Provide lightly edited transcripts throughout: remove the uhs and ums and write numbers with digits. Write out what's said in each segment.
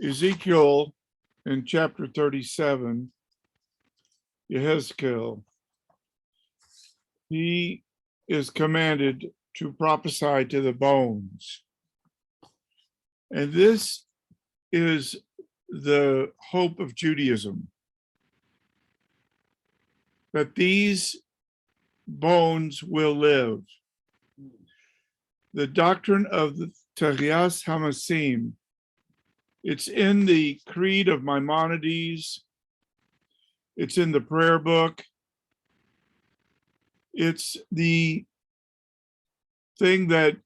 Ezekiel in chapter 37, Yehezkel, he is commanded to prophesy to the bones. And this is the hope of Judaism, that these bones will live. The doctrine of the Tחיית המתים, it's in the creed of Maimonides, it's in the prayer book, it's the thing that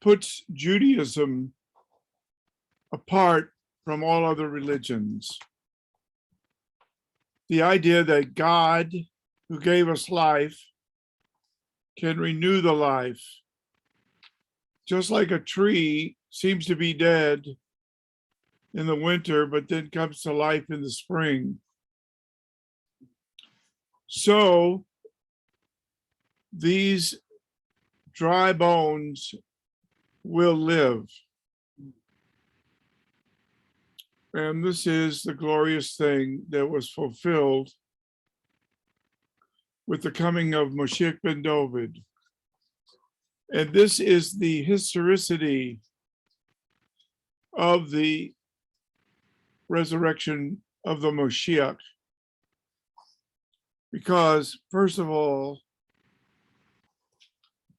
puts Judaism apart from all other religions. The idea that God, who gave us life, can renew the life. Just like a tree seems to be dead in the winter, but then comes to life in the spring. So these dry bones will live. And this is the glorious thing that was fulfilled with the coming of Moshiach ben David. And this is the historicity of the resurrection of the Moshiach. Because, first of all,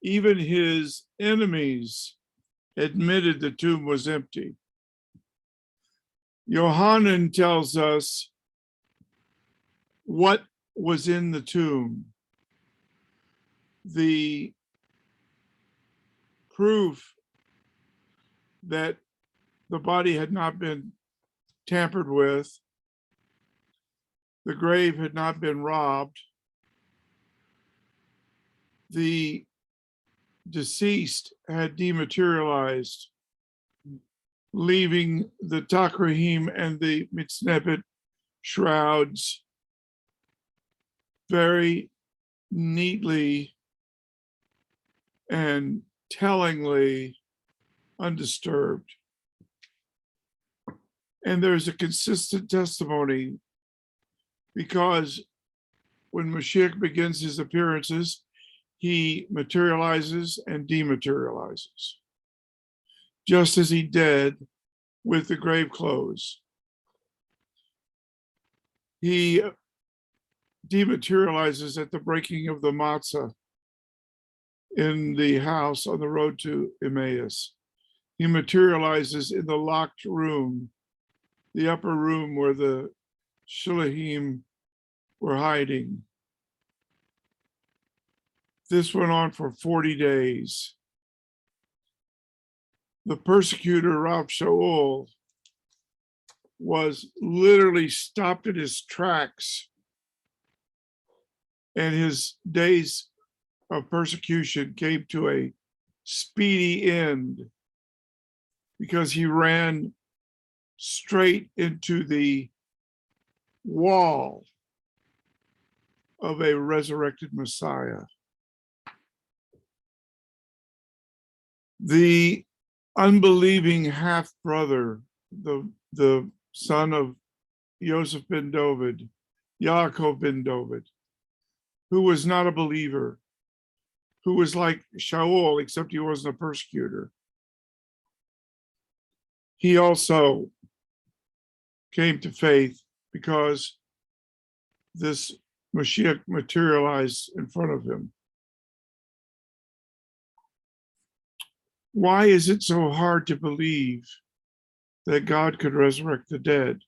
even his enemies admitted the tomb was empty. Yohanan tells us what was in the tomb. The proof that the body had not been tampered with, the grave had not been robbed, the deceased had dematerialized, leaving the takrahim and the mitznebet shrouds very neatly and tellingly undisturbed. And there's a consistent testimony, because when Mashiach begins his appearances, he materializes and dematerializes, just as he did with the grave clothes. He dematerializes at the breaking of the matzah in the house on the road to Emmaus. He materializes in the locked room, the upper room where the Shulahim were hiding. This went on for 40 days. The persecutor, Rav Shaul, was literally stopped in his tracks, and his days of persecution came to a speedy end because he ran straight into the wall of a resurrected Messiah. The unbelieving half-brother, the son of Yosef ben David, Yaakov ben David, who was not a believer, who was like Shaul, except he wasn't a persecutor. He also came to faith because this Mashiach materialized in front of him. Why is it so hard to believe that God could resurrect the dead?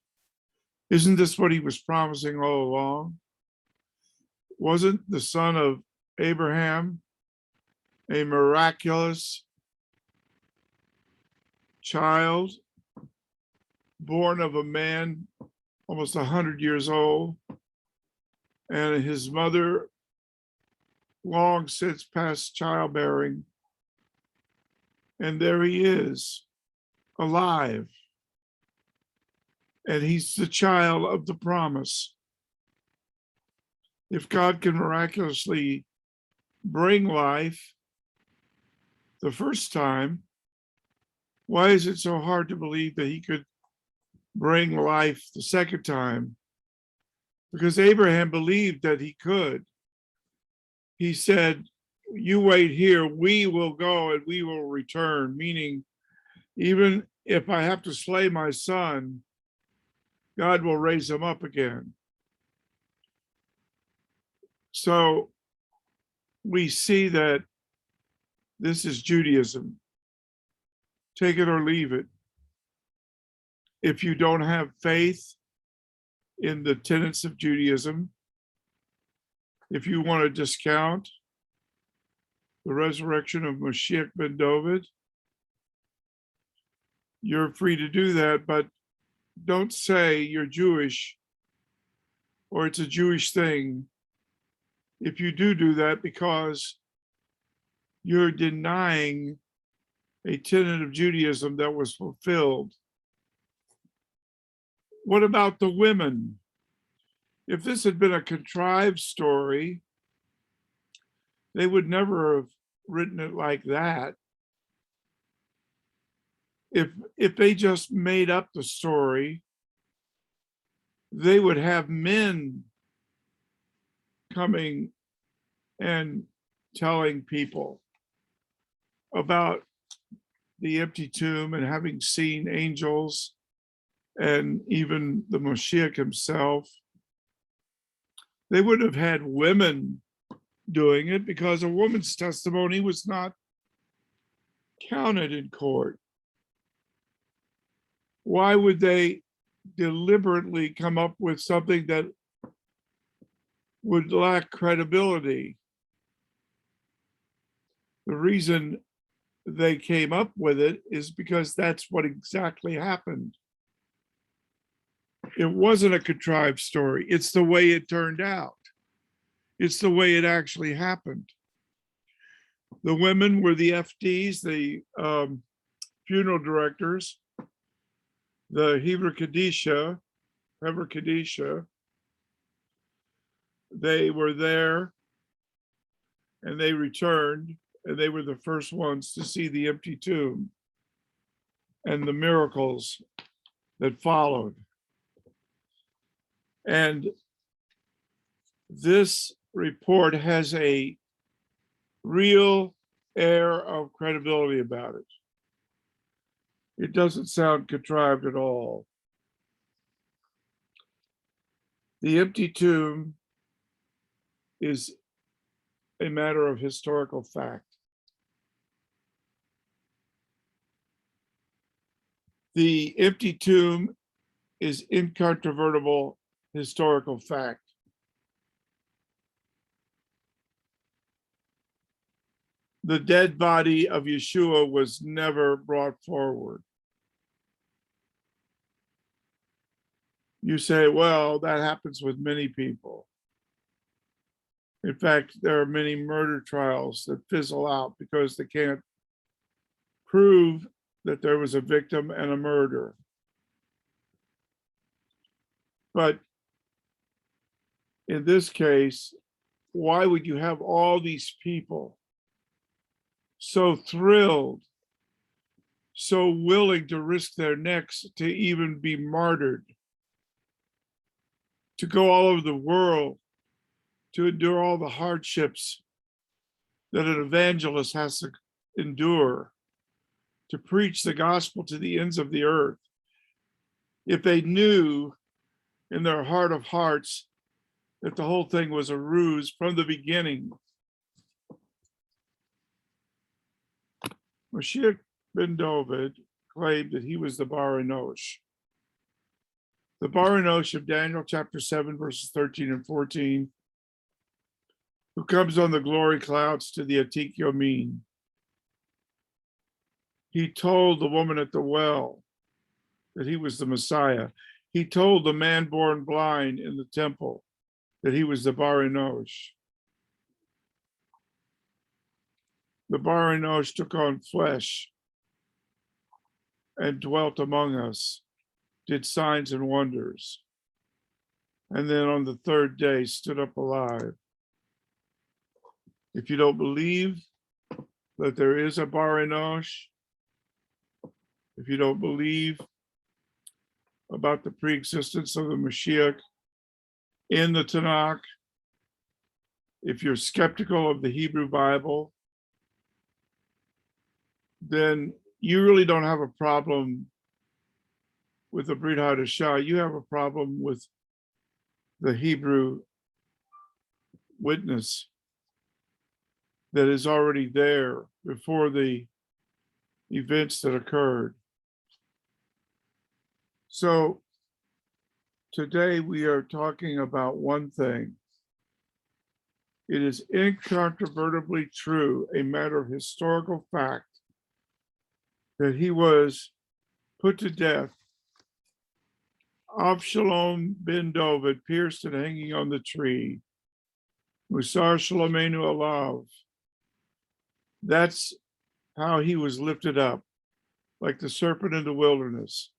Isn't this what he was promising all along? Wasn't the son of Abraham a miraculous child born of a man almost 100 years old, and his mother long since past childbearing? And there he is, alive. And he's the child of the promise. If God can miraculously bring life the first time, Why is it so hard to believe that he could bring life the second time? Because Abraham believed that he could. He said, you wait here, we will go and we will return, meaning even if I have to slay my son, God will raise him up again. So we see that this is Judaism. Take it or leave it. If you don't have faith in the tenets of Judaism, if you want to discount the resurrection of Mashiach ben David, you're free to do that, but don't say you're Jewish or it's a Jewish thing if you do that, because you're denying a tenet of Judaism that was fulfilled. What about the women? If this had been a contrived story, they would never have written it like that. If they just made up the story, they would have men coming and telling people about the empty tomb and having seen angels and even the Mashiach himself. They would have had women doing it because a woman's testimony was not counted in court. Why would they deliberately come up with something that would lack credibility? The reason they came up with it is because that's what exactly happened. It wasn't a contrived story. It's the way it turned out. It's the way it actually happened. The women were the FDs, the funeral directors, the Heber Kadisha. They were there and they returned, and they were the first ones to see the empty tomb and the miracles that followed. And this report has a real air of credibility about it. It doesn't sound contrived at all. The empty tomb is a matter of historical fact. The empty tomb is incontrovertible historical fact. The dead body of Yeshua was never brought forward. You say, well, that happens with many people. In fact, there are many murder trials that fizzle out because they can't prove that there was a victim and a murder. But in this case, why would you have all these people so thrilled, so willing to risk their necks to even be martyred, to go all over the world, to endure all the hardships that an evangelist has to endure, to preach the gospel to the ends of the earth, if they knew in their heart of hearts that the whole thing was a ruse from the beginning? Mashiach ben David claimed that he was the Bar Enosh. The Bar Enosh of Daniel chapter 7, verses 13 and 14, who comes on the glory clouds to the Atik Yomin. He told the woman at the well that he was the Messiah. He told the man born blind in the temple that he was the Bar Enosh. The Bar Enosh took on flesh and dwelt among us, did signs and wonders, and then on the third day stood up alive. If you don't believe that there is a Bar Enosh, if you don't believe about the pre-existence of the Mashiach in the Tanakh, if you're skeptical of the Hebrew Bible, then you really don't have a problem with the Brit Hadashah. You have a problem with the Hebrew witness that is already there before the events that occurred. So today we are talking about one thing. It is incontrovertibly true, a matter of historical fact, that he was put to death, Avshalom ben David, pierced and hanging on the tree, Musar Shalomenu Alav. That's how he was lifted up, like the serpent in the wilderness.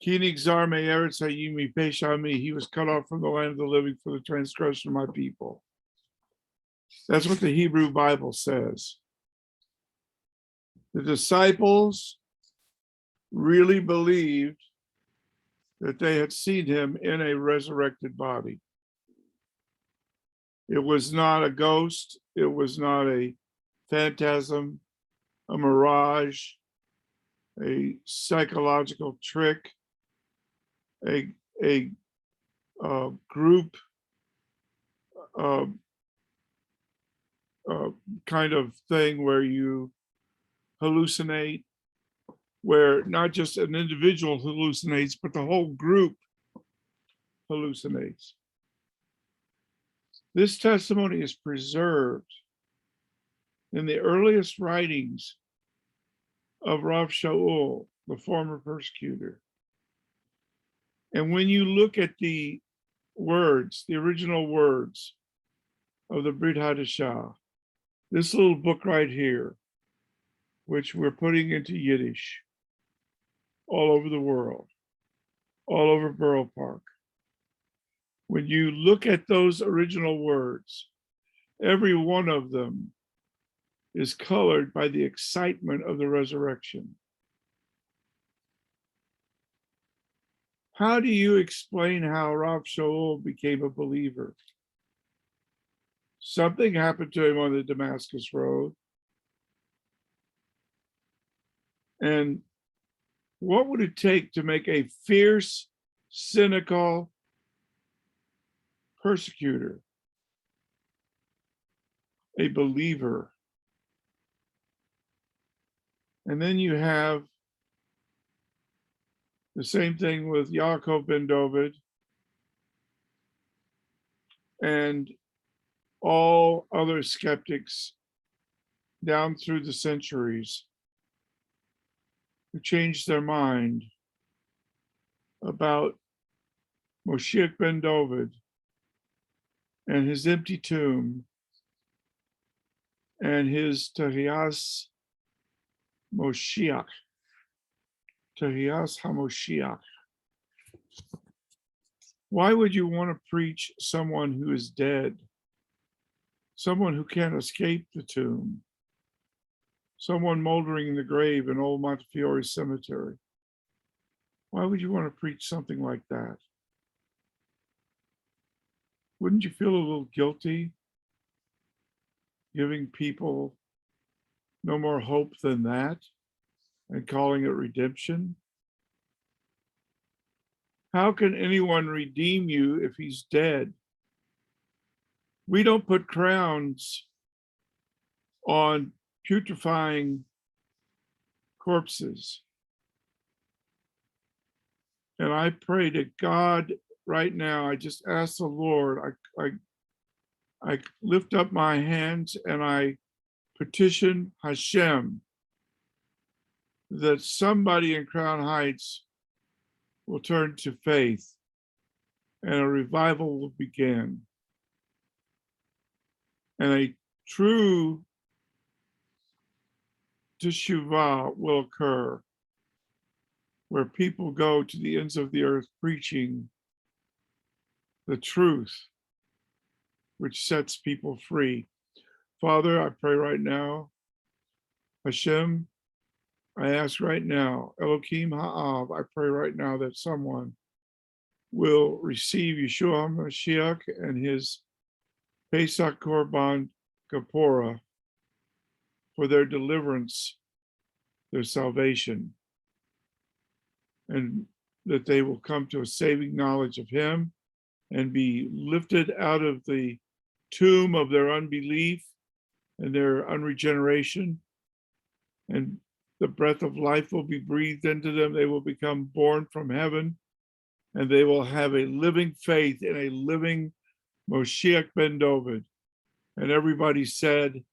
Kinig zar me'eretz hayimi peshami, he was cut off from the land of the living for the transgression of my people. That's what the Hebrew Bible says. The disciples really believed that they had seen him in a resurrected body. It was not a ghost. It was not a phantasm, a mirage, a psychological trick, a group kind of thing where you hallucinate, where not just an individual hallucinates, but the whole group hallucinates. This testimony is preserved in the earliest writings of Rav Shaul, the former persecutor. And when you look at the words, the original words of the Brit Hadashah, this little book right here, which we're putting into Yiddish all over the world, all over Borough Park. When you look at those original words, every one of them is colored by the excitement of the resurrection. How do you explain how Rav Shaul became a believer? Something happened to him on the Damascus Road. And what would it take to make a fierce, cynical persecutor a believer? And then you have the same thing with Yaakov ben David and all other skeptics down through the centuries who changed their mind about Moshiach ben David and his empty tomb and his Tehiyas Moshiach, Tehiyas HaMoshiach. Why would you want to preach someone who is dead, someone who can't escape the tomb, someone moldering in the grave in Old Montefiore Cemetery? Why would you want to preach something like that? Wouldn't you feel a little guilty giving people no more hope than that and calling it redemption? How can anyone redeem you if he's dead? We don't put crowns on putrefying corpses. And I pray to God right now, I just ask the Lord, I lift up my hands and I petition Hashem that somebody in Crown Heights will turn to faith and a revival will begin. And a true teshuvah will occur, where people go to the ends of the earth preaching the truth, which sets people free. Father, I pray right now Hashem, I ask right now, Elohim Ha'av, I pray right now that someone will receive Yeshua HaMashiach and his Pesach Korban Kapora for their deliverance, their salvation, and that they will come to a saving knowledge of him and be lifted out of the tomb of their unbelief and their unregeneration, and the breath of life will be breathed into them. They will become born from heaven, and they will have a living faith in a living Moshiach ben David. And everybody said,